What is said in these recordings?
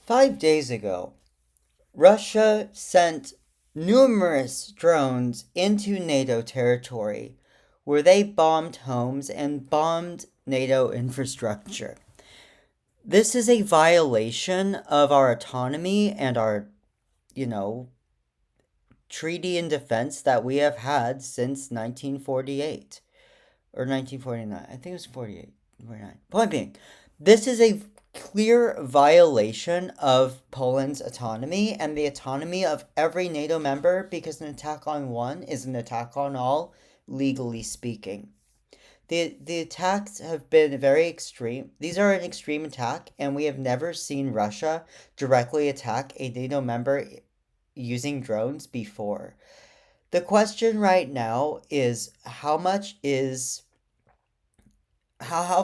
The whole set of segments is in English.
5 days ago, Russia sent numerous drones into NATO territory where they bombed homes and bombed NATO infrastructure. This is a violation of our autonomy and our, you know, treaty and defense that we have had since 1948 or 1949. I think it was 48, 49. Point being, this is a clear violation of Poland's autonomy and the autonomy of every NATO member because an attack on one is an attack on all, legally speaking. The attacks have been very extreme. These are an extreme attack, and we have never seen Russia directly attack a NATO member using drones before. The question right now is how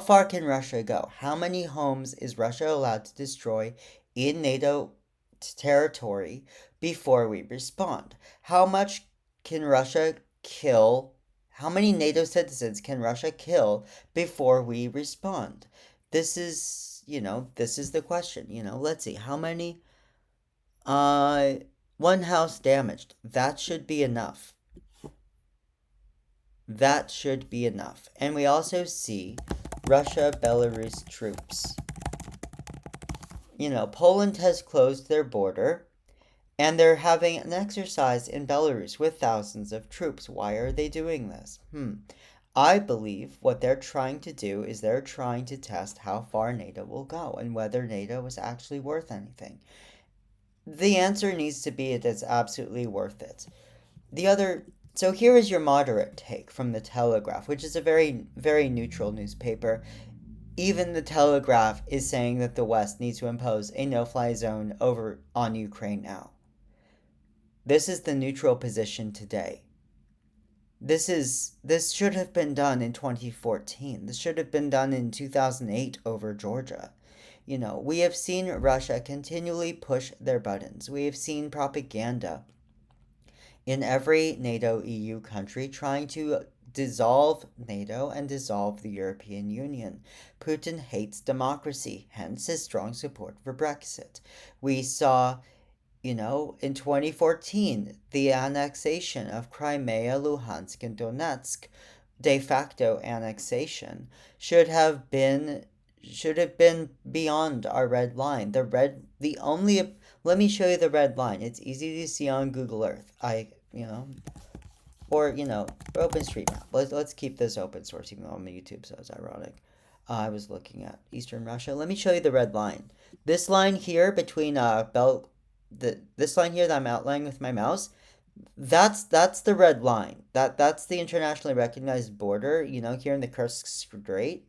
far can Russia go? How many homes is Russia allowed to destroy in NATO territory before we respond? How much can Russia kill? How many NATO citizens can Russia kill before we respond? This is the question. Let's see. How many? Uh, One house damaged. That should be enough. That should be enough. And we also see Russia Belarus troops. Poland has closed their border and they're having an exercise in Belarus with thousands of troops. Why are they doing this? I believe what they're trying to do is they're trying to test how far NATO will go and whether NATO is actually worth anything. The answer needs to be it is absolutely worth it. So here is your moderate take from the Telegraph, which is a very, very neutral newspaper. Even the Telegraph is saying that the West needs to impose a no-fly zone over on Ukraine now. This is the neutral position today. This should have been done in 2014. This should have been done in 2008 over Georgia. We have seen Russia continually push their buttons. We have seen propaganda in every NATO EU country trying to dissolve NATO and dissolve the European Union. Putin hates democracy, hence his strong support for Brexit. We saw, in 2014, the annexation of Crimea, Luhansk, and Donetsk, de facto annexation, should have been beyond our red line. Let me show you the red line. It's easy to see on Google Earth. Or OpenStreetMap. Let's keep this open source, even though on YouTube, so it's ironic. I was looking at Eastern Russia. Let me show you the red line. This line here between this line here that I'm outlining with my mouse, that's the red line. That's the internationally recognized border. Here in the Kursk Strait.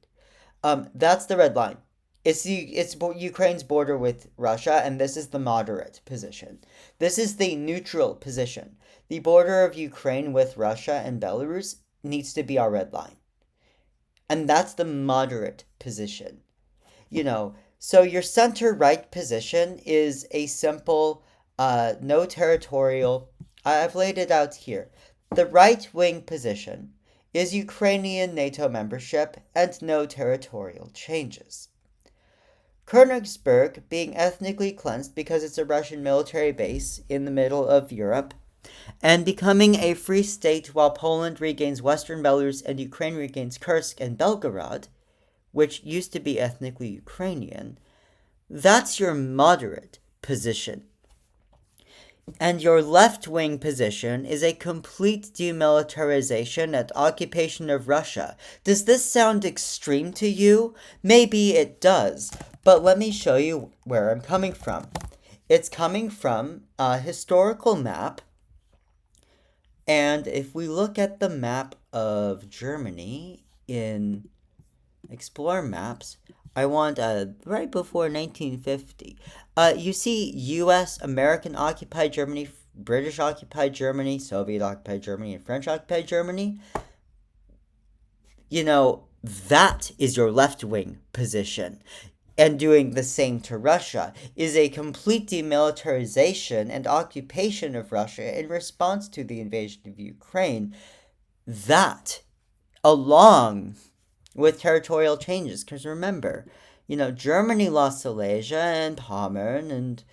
That's the red line. It's Ukraine's border with Russia, and this is the moderate position. This is the neutral position. The border of Ukraine with Russia and Belarus needs to be our red line. And that's the moderate position. So your center right position is a simple, no territorial. I've laid it out here. The right wing position is Ukrainian NATO membership and no territorial changes. Königsberg being ethnically cleansed because it's a Russian military base in the middle of Europe, and becoming a free state while Poland regains Western Belarus and Ukraine regains Kursk and Belgorod, which used to be ethnically Ukrainian, that's your moderate position. And your left-wing position is a complete demilitarization and occupation of Russia. Does this sound extreme to you? Maybe it does, but let me show you where I'm coming from. It's coming from a historical map, and if we look at the map of Germany in Explore Maps, I want right before 1950. You see U.S., American occupied Germany, British occupied Germany, Soviet occupied Germany, and French occupied Germany. That is your left wing position. And doing the same to Russia is a complete demilitarization and occupation of Russia in response to the invasion of Ukraine. That, along with territorial changes, because remember, Germany lost Silesia and Pommern and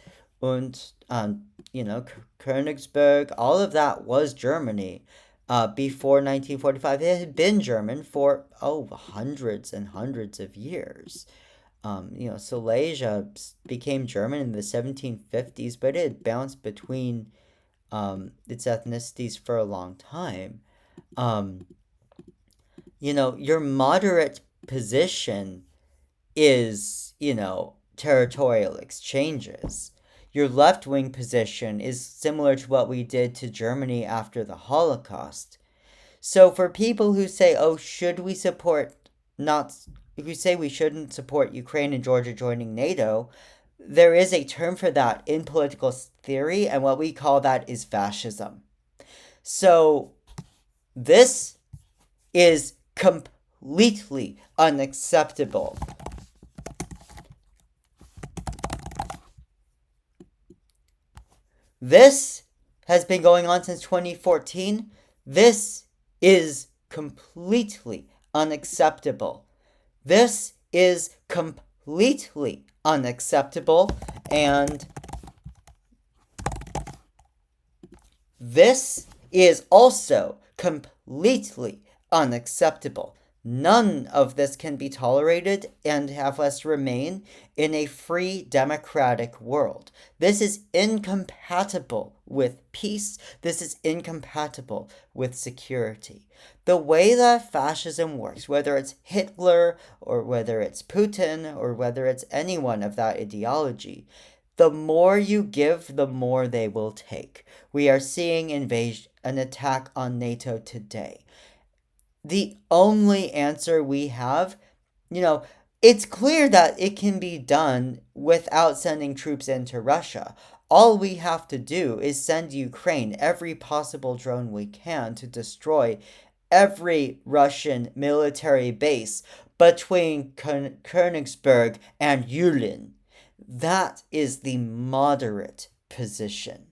Königsberg. All of that was Germany. Before 1945, it had been German for hundreds and hundreds of years. Silesia became German in the 1750s, but it bounced between its ethnicities for a long time. Um, your moderate position is, territorial exchanges. Your left wing position is similar to what we did to Germany after the Holocaust. So for people who say, oh, should we support not who say we shouldn't support Ukraine and Georgia joining NATO, there is a term for that in political theory, and what we call that is fascism. So this is completely unacceptable. This has been going on since 2014. This is completely unacceptable. This is completely unacceptable, and this is also completely unacceptable. None of this can be tolerated and have us remain in a free democratic world. This is incompatible with peace. This is incompatible with security. The way that fascism works, whether it's Hitler or whether it's Putin or whether it's anyone of that ideology, the more you give, the more they will take. We are seeing an attack on NATO today. The only answer we have, it's clear that it can be done without sending troops into Russia. All we have to do is send Ukraine every possible drone we can to destroy every Russian military base between Königsberg and Yulin. That is the moderate position.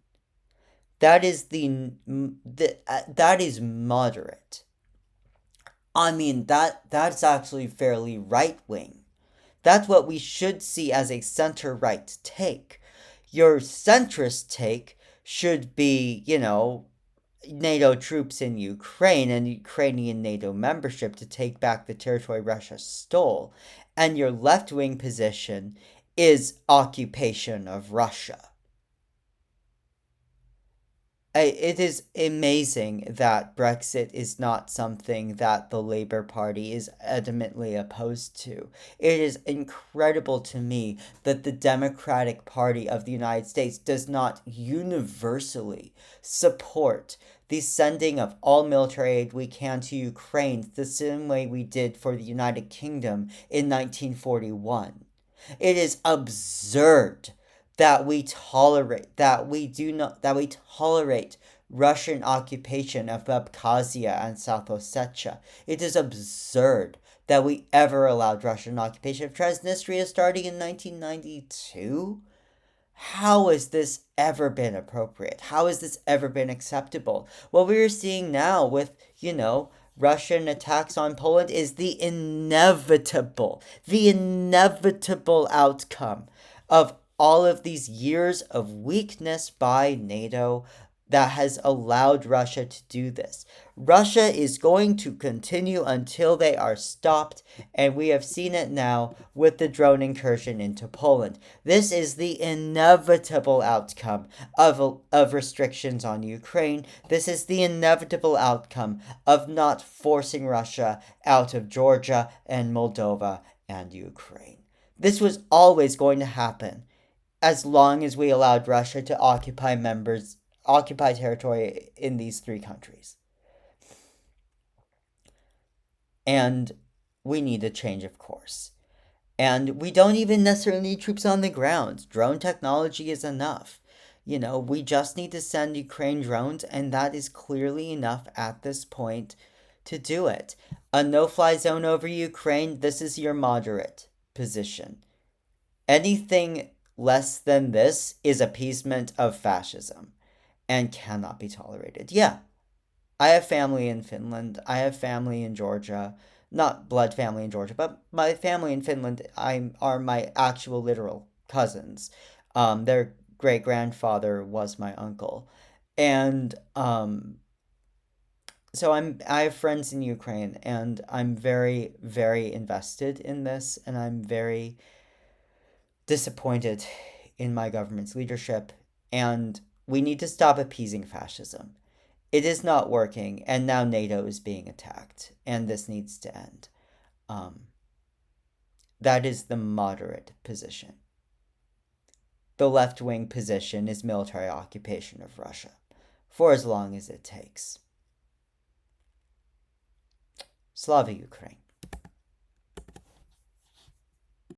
That is that is moderate. I mean, that's actually fairly right wing. That's what we should see as a center right take. Your centrist take should be, NATO troops in Ukraine and Ukrainian NATO membership to take back the territory Russia stole. And your left wing position is occupation of Russia. It is amazing that Brexit is not something that the Labour Party is adamantly opposed to. It is incredible to me that the Democratic Party of the United States does not universally support the sending of all military aid we can to Ukraine the same way we did for the United Kingdom in 1941. It is absurd that we tolerate Russian occupation of Abkhazia and South Ossetia. It is absurd that we ever allowed Russian occupation of Transnistria starting in 1992. How has this ever been appropriate? How has this ever been acceptable? What we're seeing now with, Russian attacks on Poland is the inevitable outcome of all of these years of weakness by NATO that has allowed Russia to do this. Russia is going to continue until they are stopped, and we have seen it now with the drone incursion into Poland. This is the inevitable outcome of restrictions on Ukraine. This is the inevitable outcome of not forcing Russia out of Georgia and Moldova and Ukraine. This was always going to happen as long as we allowed Russia to occupy territory in these three countries. And we need a change of course. And we don't even necessarily need troops on the ground. Drone technology is enough. We just need to send Ukraine drones, and that is clearly enough at this point to do it. A no-fly zone over Ukraine, this is your moderate position. Anything less than this is appeasement of fascism and cannot be tolerated. Yeah, I have family in Finland. I have family in Georgia. not blood family in Georgia, but my family in Finland are my actual literal cousins. Their great grandfather was my uncle, and so I have friends in Ukraine, and I'm very very invested in this, and I'm very disappointed in my government's leadership, and we need to stop appeasing fascism. It is not working, and now NATO is being attacked, and this needs to end. Um, that is the moderate position. The left wing position is military occupation of Russia for as long as it takes. Slava Ukraine.